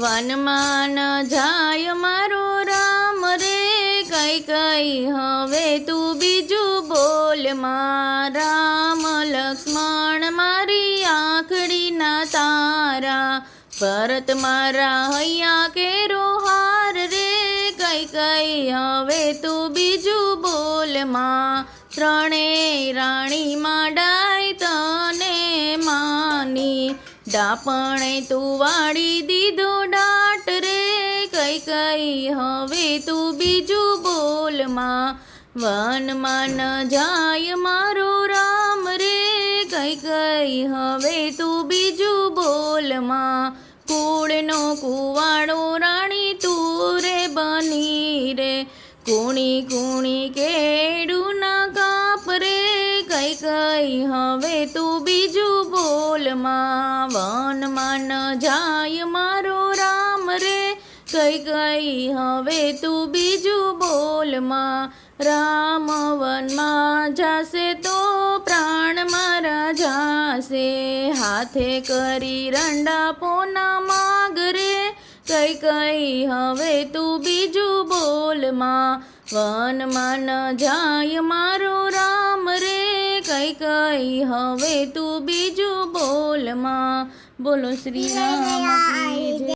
વનમાં ન જાય મારો રામ રે, કઈ કઈ હવે તું બીજું બોલ માં. રામ લક્ષ્મણ મારી આંખડીના તારા, ભરત મારા હૈયા કેરો હાર રે, કઈ કઈ હવે તું બીજું બોલ માં. ત્રણેય રાણીમાં ડાય તને માની, ડાપણે તું વાળી દીધો ડાટ રે, કઈ કઈ હવે તું બીજું બોલ માં. વનમાં ન જાય મારો રામ રે, કઈ કઈ હવે તું બીજું બોલ માં. કુળનો કુવાડો રાણી તું રે બની રે, કુણી કુણી કેડું ના કાપ રે, કઈ કઈ હવે તું બીજું બોલ માં. વનમાં ન જાય મારો રામ રે, કઈ કઈ હવે તું બીજું બોલ માં. રામ વનમાં જાશે તો પ્રાણ મારા જાશે, હાથે કરી રંડા પોના માગ રે, કઈ કઈ હવે તું બીજું બોલ માં. વનમાં ન જાય મારો રામ રે, કઈ કઈ હવે તું બીજું બોલ માં. બોલો શ્રી રામ કી જય.